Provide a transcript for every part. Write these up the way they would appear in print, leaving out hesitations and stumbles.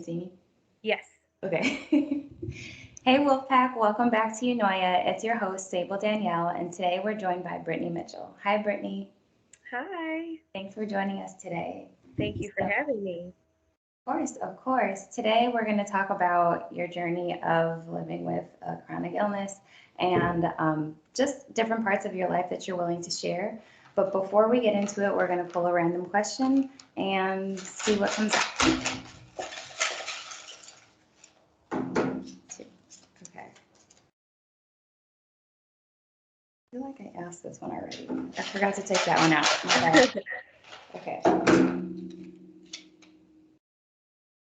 see me? Yes. Okay. Hey, Wolfpack. Welcome back to Eunoia. It's your host, Sable Danielle, and today we're joined by Britni Mitchell. Hi, Britni. Hi. Thanks for joining us today. Thank you for So, having me. of course, of course. Today we're going to talk about your journey of living with a chronic illness and just different parts of your life that you're willing to share. But before we get into it, we're going to pull a random question and see what comes up. Okay. I feel like I asked this one already. I forgot to take that one out. My bad. Okay.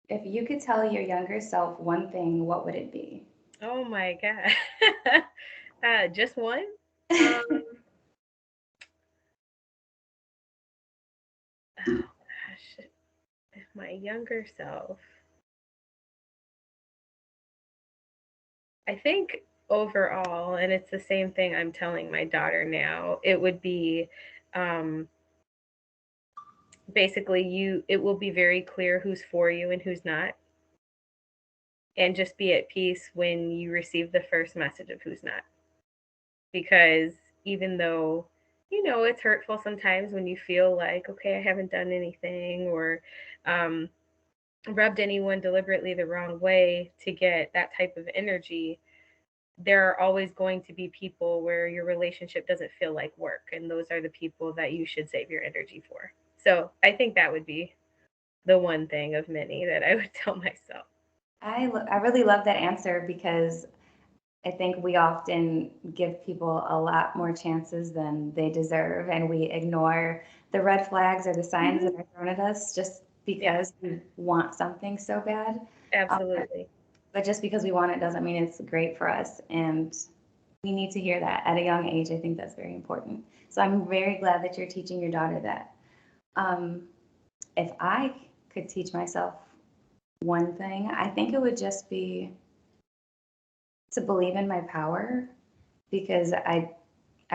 If you could tell your younger self one thing, what would it be? Oh my God. Just one? Um, oh gosh. My younger self. I think overall, and it's the same thing I'm telling my daughter now, it would be um, basically it will be very clear who's for you and who's not. And just be at peace when you receive the first message of who's not. Because even though it's hurtful sometimes when you feel like, okay, I haven't done anything, or um, rubbed anyone deliberately the wrong way to get that type of energy. There are always going to be people where your relationship doesn't feel like work, and those are the people that you should save your energy for. So I think that would be the one thing of many that I would tell myself. I really love that answer because I think we often give people a lot more chances than they deserve, and we ignore the red flags or the signs that Hmm. are thrown at us just Yeah, because we want something so bad. Um, absolutely. but just because we want it doesn't mean it's great for us. And we need to hear that at a young age. I think that's very important. So I'm very glad that you're teaching your daughter that. Um, if I could teach myself one thing, I think it would just be to believe in my power because I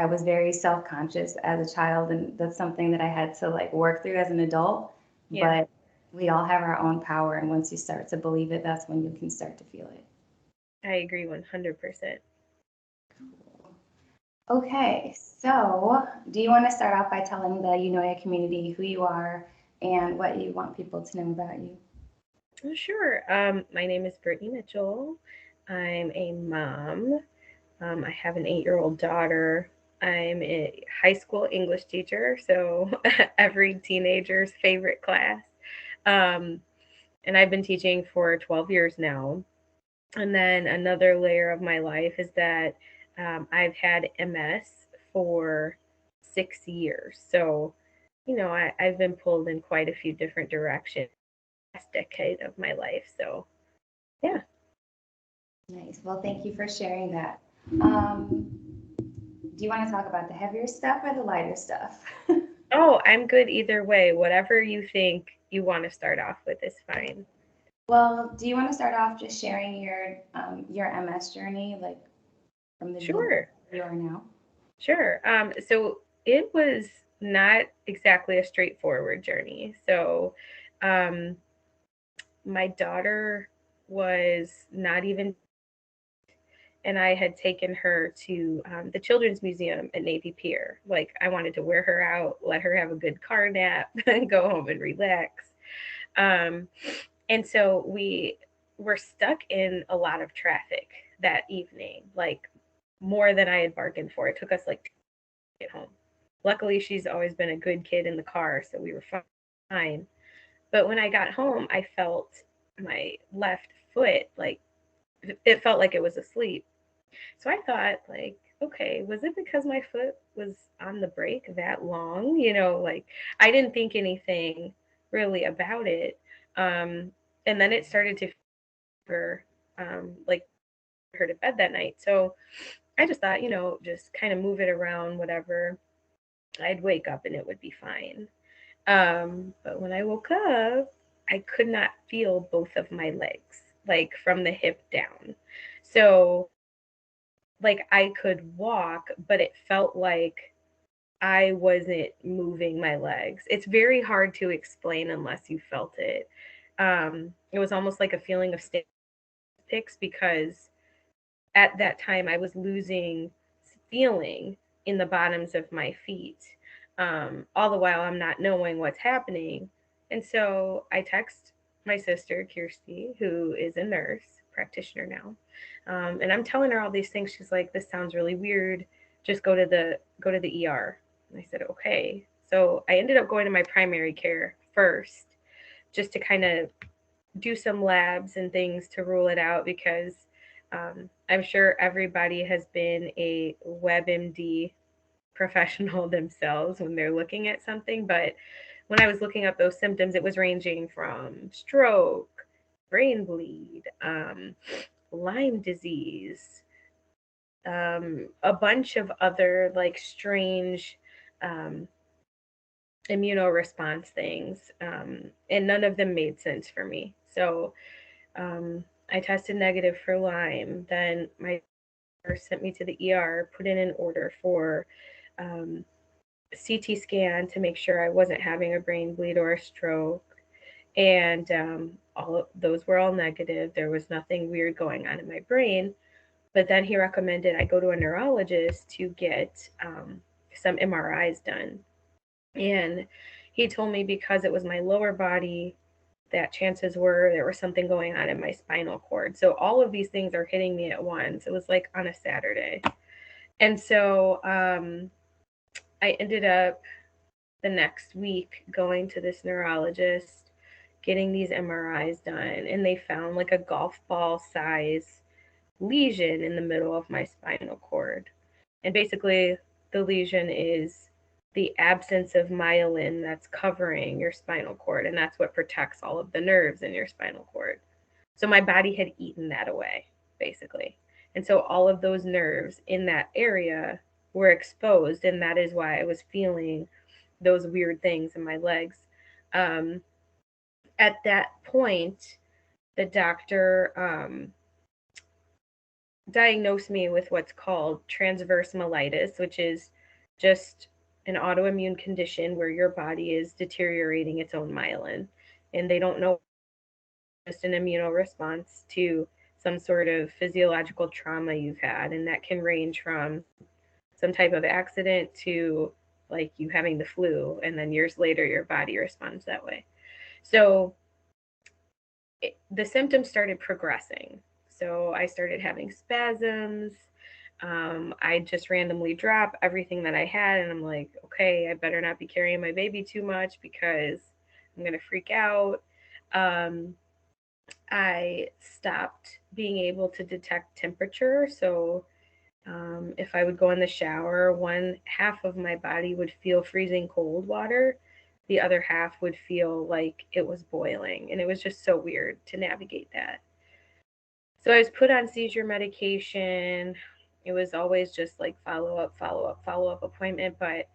was very self-conscious as a child, and that's something that I had to like work through as an adult. Yeah, But we all have our own power, and once you start to believe it, that's when you can start to feel it. I agree 100%. Okay, so do you want to start off by telling the Eunoia community who you are and what you want people to know about you? Oh, sure. My name is Brittany Mitchell. I'm a mom. I have an 8-year-old daughter. I'm a high school English teacher, so every teenager's favorite class. Um, and I've been teaching for 12 years now. And then another layer of my life is that I've had MS for 6 years. So, I've been pulled in quite a few different directions last decade of my life. So, yeah. Nice. Well, thank you for sharing that. Um, do you want to talk about the heavier stuff or the lighter stuff? Oh, I'm good either way. Whatever you think you want to start off with is fine. Well, do you want to start off just sharing your MS journey, like from the beginning Sure, to where you are now? sure. So it was not exactly a straightforward journey. So, um, my daughter was not even, and I had taken her to the Children's Museum at Navy Pier. Like, I wanted to wear her out, let her have a good car nap, and go home and relax. Um, and so we were stuck in a lot of traffic that evening, like more than I had bargained for. It took us like 2 hours to get home. Luckily, she's always been a good kid in the car, so we were fine. But when I got home, I felt my left foot like it felt like it was asleep. So I thought, like, okay, was it because my foot was on the brake that long? Like I didn't think anything really about it. Um, and then it started to fever, like her to bed that night. So I just thought, just kind of move it around, whatever. I'd wake up and it would be fine. But when I woke up, I could not feel both of my legs, like from the hip down. So, like, I could walk, but it felt like I wasn't moving my legs. It's very hard to explain unless you felt it. It was almost like a feeling of picks because at that time I was losing feeling in the bottoms of my feet. All the while I'm not knowing what's happening. And so I text my sister, Kirsty, who is a nurse practitioner now. And I'm telling her all these things. She's like, this sounds really weird. Just go to the ER. And I said, okay. So I ended up going to my primary care first just to kind of do some labs and things to rule it out because I'm sure everybody has been a WebMD professional themselves when they're looking at something. But when I was looking up those symptoms, it was ranging from stroke, brain bleed, Lyme disease, a bunch of other like strange um, immunoresponse things, and none of them made sense for me. So I tested negative for Lyme. Then my doctor sent me to the ER, put in an order for um, CT scan to make sure I wasn't having a brain bleed or a stroke. And all of those were all negative. There was nothing weird going on in my brain. But then he recommended I go to a neurologist to get some MRIs done. And he told me because it was my lower body, that chances were there was something going on in my spinal cord. So all of these things are hitting me at once. It was like on a Saturday. And so I ended up the next week going to this neurologist, getting these MRIs done, and they found like a golf ball size lesion in the middle of my spinal cord. And basically, the lesion is the absence of myelin that's covering your spinal cord, and that's what protects all of the nerves in your spinal cord. So my body had eaten that away, basically. And so all of those nerves in that area were exposed, and that is why I was feeling those weird things in my legs. Um, at that point, the doctor diagnosed me with what's called transverse myelitis, which is just an autoimmune condition where your body is deteriorating its own myelin. And they don't know, just an immunoresponse to some sort of physiological trauma you've had. And that can range from some type of accident to like you having the flu. And then years later, your body responds that way. So the symptoms started progressing. So I started having spasms. I just randomly drop everything that I had, and I'm like, okay, I better not be carrying my baby too much because I'm gonna freak out. Um, I stopped being able to detect temperature. So if I would go in the shower, one half of my body would feel freezing cold water, the other half would feel like it was boiling. And it was just so weird to navigate that. So I was put on seizure medication. It was always just like follow up, follow up, follow up appointment. But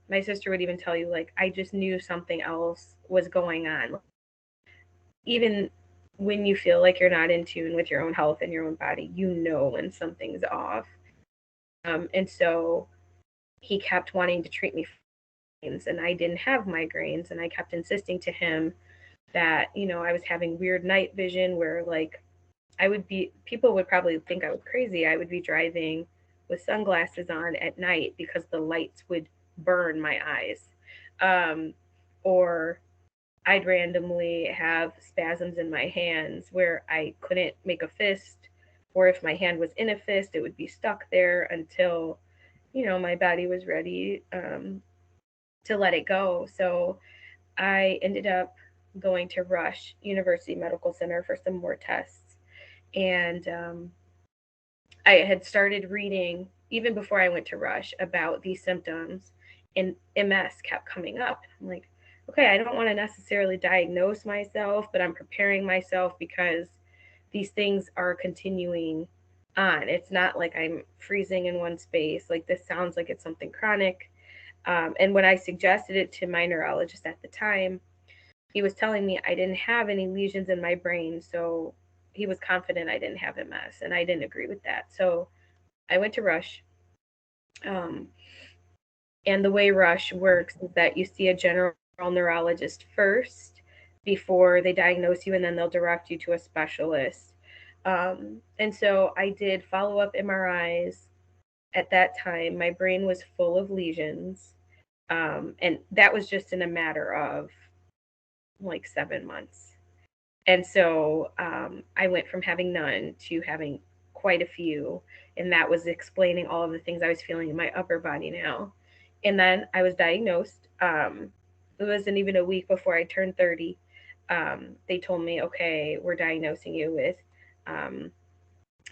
my sister would even tell you, like, I just knew something else was going on. Even when you feel like you're not in tune with your own health and your own body, you know when something's off. And so he kept wanting to treat me for migraines, and I didn't have migraines. And I kept insisting to him that, I was having weird night vision where, like, people would probably think I was crazy. I would be driving with sunglasses on at night because the lights would burn my eyes. Or I'd randomly have spasms in my hands where I couldn't make a fist, or if my hand was in a fist, it would be stuck there until, my body was ready to let it go. So I ended up going to Rush University Medical Center for some more tests. And I had started reading even before I went to Rush about these symptoms, and MS kept coming up. I'm like, okay, I don't want to necessarily diagnose myself, but I'm preparing myself because these things are continuing on. It's not like I'm freezing in one space. Like, this sounds like it's something chronic. And when I suggested it to my neurologist at the time, he was telling me I didn't have any lesions in my brain. So he was confident I didn't have MS, and I didn't agree with that. So I went to Rush. Um, and the way Rush works is that you see a general neurologist first, before they diagnose you, and then they'll direct you to a specialist. And so I did follow up MRIs. At that time, my brain was full of lesions. And that was just in a matter of like 7 months. And so I went from having none to having quite a few. And that was explaining all of the things I was feeling in my upper body now. And then I was diagnosed. It wasn't even a week before I turned 30. They told me, okay, we're diagnosing you with um,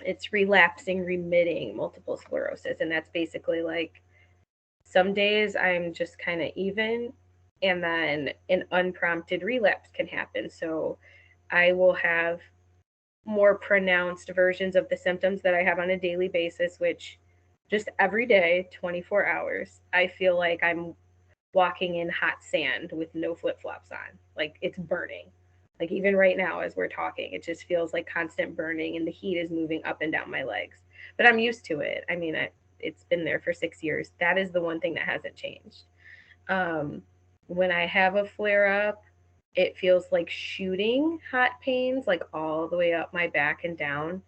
it's relapsing remitting multiple sclerosis. And that's basically like some days I'm just kind of even, and then an unprompted relapse can happen. So I will have more pronounced versions of the symptoms that I have on a daily basis, which just every day, 24 hours, I feel like I'm walking in hot sand with no flip flops on. Like it's burning. Like even right now, as we're talking, it just feels like constant burning and the heat is moving up and down my legs. But I'm used to it. I mean, it's been there for 6 years. That is the one thing that hasn't changed. Um, when I have a flare up, it feels like shooting hot pains, like all the way up my back and down.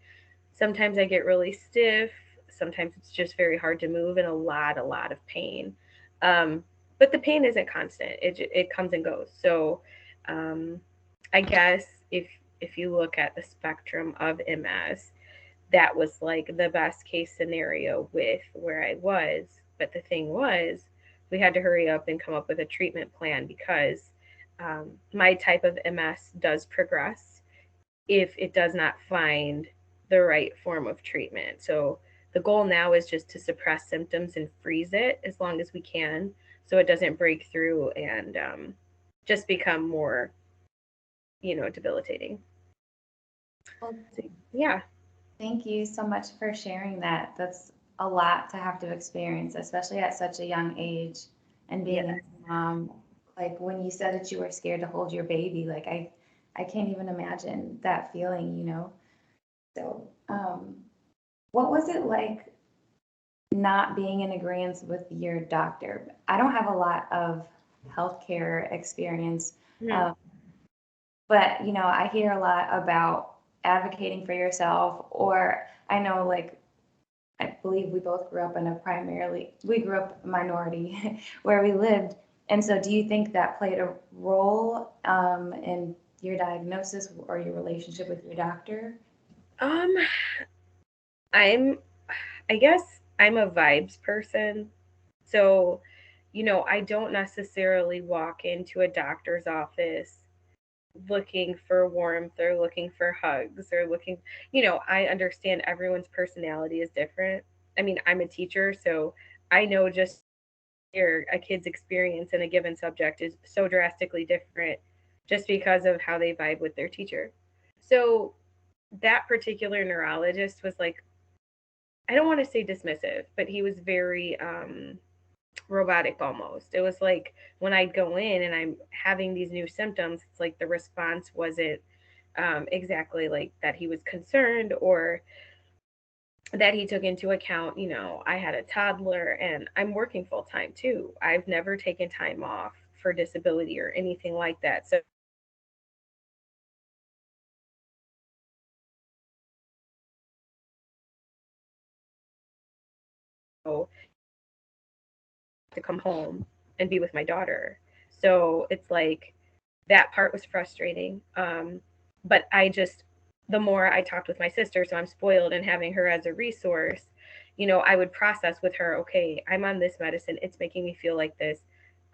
Sometimes I get really stiff. Sometimes it's just very hard to move and a lot of pain. Um, but the pain isn't constant. It comes and goes. So um, I guess if you look at the spectrum of MS, that was like the best case scenario with where I was. But the thing was, we had to hurry up and come up with a treatment plan because my type of MS does progress if it does not find the right form of treatment. So the goal now is just to suppress symptoms and freeze it as long as we can so it doesn't break through and just become more, debilitating. Well, So, yeah. thank you so much for sharing that. That's a lot to have to experience, especially at such a young age and being Yeah. a mom. Like when you said that you were scared to hold your baby, like I can't even imagine that feeling, you know? So, what was it like not being in agreement with your doctor? I don't have a lot of healthcare experience, Mhm. um, but I hear a lot about advocating for yourself, or I know like I believe we both grew up in we grew up a minority where we lived. And so, do you think that played a role in your diagnosis or your relationship with your doctor? Um, I'm, I guess I'm a vibes person. So, I don't necessarily walk into a doctor's office looking for warmth or looking for hugs or looking, I understand everyone's personality is different. I mean, I'm a teacher, so I know just a kid's experience in a given subject is so drastically different just because of how they vibe with their teacher. So that particular neurologist was like, I don't want to say dismissive, but he was very robotic almost. It was like when I'd go in and I'm having these new symptoms, it's like the response wasn't exactly like that he was concerned or that he took into account, I had a toddler and I'm working full time too. I've never taken time off for disability or anything like that. So to come home and be with my daughter. So it's like that part was frustrating. But the more I talked with my sister, so I'm spoiled and having her as a resource, I would process with her, okay, I'm on this medicine. It's making me feel like this.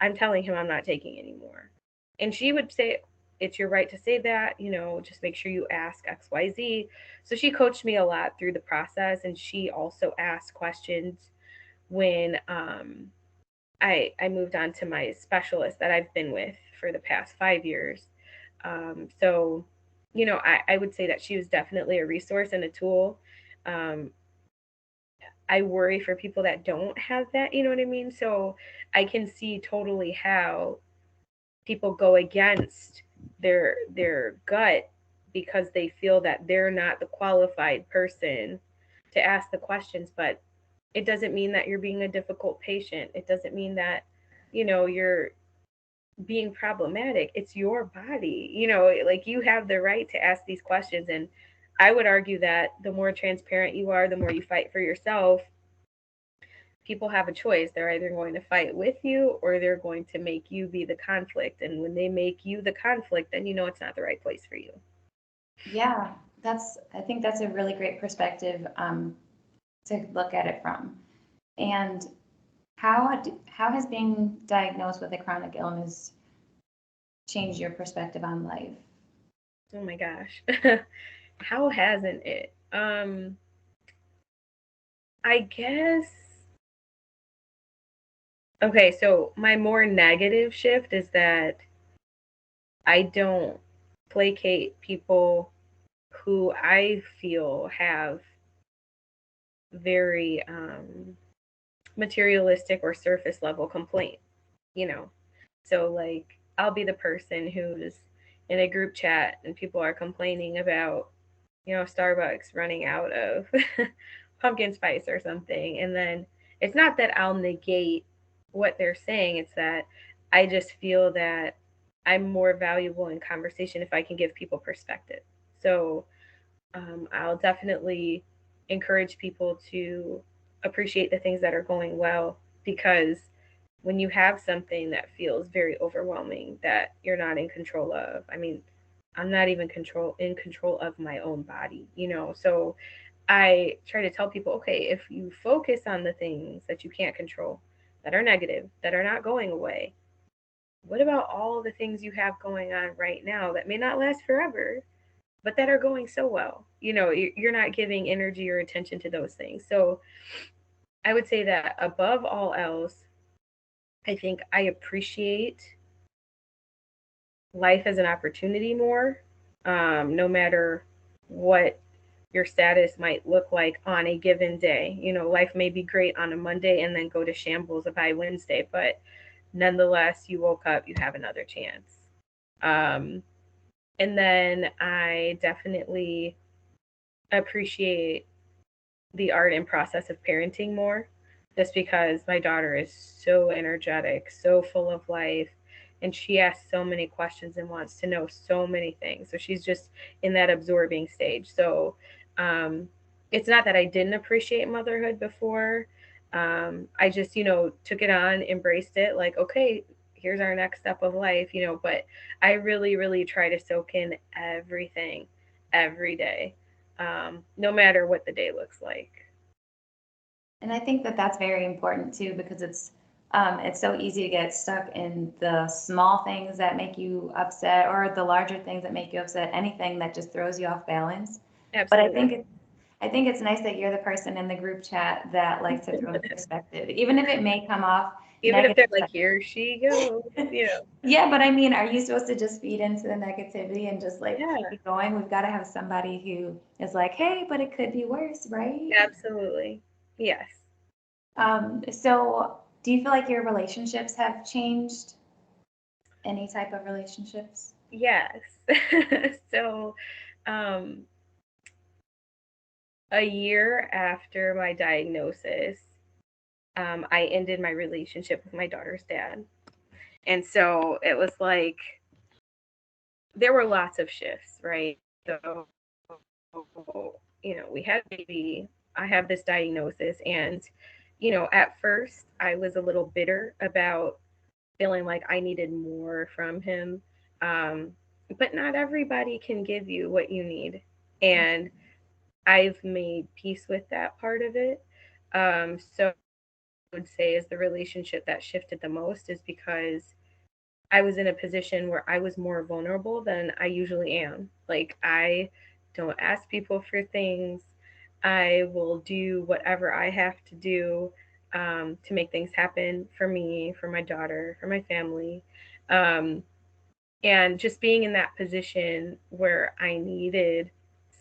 I'm telling him I'm not taking anymore. And she would say, it's your right to say that, just make sure you ask XYZ. So she coached me a lot through the process. And she also asked questions when I moved on to my specialist that I've been with for the past 5 years. So, I would say that she was definitely a resource and a tool. Um, I worry for people that don't have that, you know what I mean? So I can see totally how people go against their gut because they feel that they're not the qualified person to ask the questions, but it doesn't mean that you're being a difficult patient. It doesn't mean that, you're being problematic. It's your body. You know, like you have the right to ask these questions. And I would argue that the more transparent you are, the more you fight for yourself. People have a choice. They're either going to fight with you or they're going to make you be the conflict. And when they make you the conflict, then you know it's not the right place for you. Yeah, I think that's a really great perspective to look at it from. And how has being diagnosed with a chronic illness changed your perspective on life? Oh my gosh. How hasn't it? I guess okay, so my more negative shift is that I don't placate people who I feel have very materialistic or surface level complaint, you know. So like I'll be the person who's in a group chat and people are complaining about, you know, Starbucks running out of pumpkin spice or something. And then it's not that I'll negate what they're saying, it's that I just feel that I'm more valuable in conversation if I can give people perspective. So I'll definitely encourage people to appreciate the things that are going well, because when you have something that feels very overwhelming that you're not in control of, I mean, I'm not even in control of my own body, you know. So I try to tell people, okay, if you focus on the things that you can't control, that are negative, that are not going away, what about all the things you have going on right now that may not last forever, but that are going so well? You know, you're not giving energy or attention to those things. So I would say that above all else, I think I appreciate life as an opportunity more, no matter what your status might look like on a given day. You know, life may be great on a Monday and then go to shambles by Wednesday, but nonetheless, you woke up, you have another chance. Um, and then I definitely appreciate the art and process of parenting more, just because my daughter is so energetic, so full of life, and she asks so many questions and wants to know so many things. So she's just in that absorbing stage. So um, it's not that I didn't appreciate motherhood before. I just, you know, took it on, embraced it, like, okay, here's our next step of life, you know. But I really, really try to soak in everything every day, no matter what the day looks like. And I think that that's very important too, because it's so easy to get stuck in the small things that make you upset or the larger things that make you upset, anything that just throws you off balance. But Absolutely. I think it's nice that you're the person in the group chat that likes to throw the perspective, even if it may come off Even if negative. they're like, here she goes, you know. Yeah, but I mean, are you supposed to just feed into the negativity and just like Yeah, keep going? We've got to have somebody who is like, hey, but it could be worse, right? absolutely. Yes. So do you feel like your relationships have changed? Any type of relationships? Yes. So, um, a year after my diagnosis, I ended my relationship with my daughter's dad. And so it was like there were lots of shifts, right? So, you know, we had a baby. I have this diagnosis, and you know, at first I was a little bitter about feeling like I needed more from him. Um, but not everybody can give you what you need. And I've made peace with that part of it. So I would say is the relationship that shifted the most is because I was in a position where I was more vulnerable than I usually am. Like I don't ask people for things. I will do whatever I have to do to make things happen for me, for my daughter, for my family. Um, and just being in that position where I needed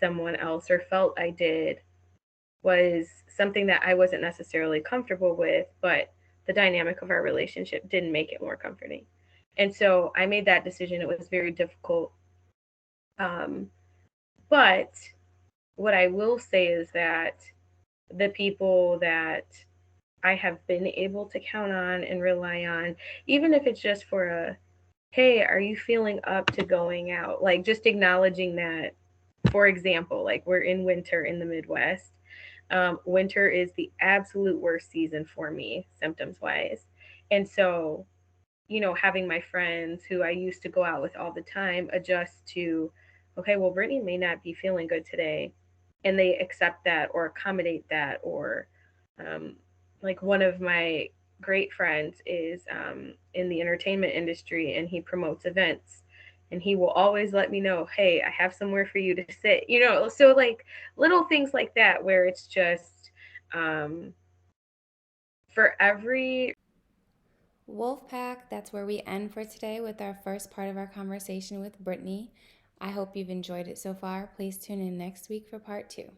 someone else or felt I did was something that I wasn't necessarily comfortable with, but the dynamic of our relationship didn't make it more comforting. And so I made that decision. It was very difficult. Um, but what I will say is that the people that I have been able to count on and rely on, even if it's just for hey, are you feeling up to going out? Like just acknowledging that. For example, like we're in winter in the Midwest. Winter is the absolute worst season for me, symptoms wise. And so, having my friends who I used to go out with all the time adjust to, okay, well, Brittany may not be feeling good today. And they accept that or accommodate that. Or, um, like, one of my great friends is in the entertainment industry and he promotes events. And he will always let me know, hey, I have somewhere for you to sit. So like little things like that where it's just um, for every. Wolfpack, that's where we end for today with our first part of our conversation with Britni. I hope you've enjoyed it so far. Please tune in next week for part 2.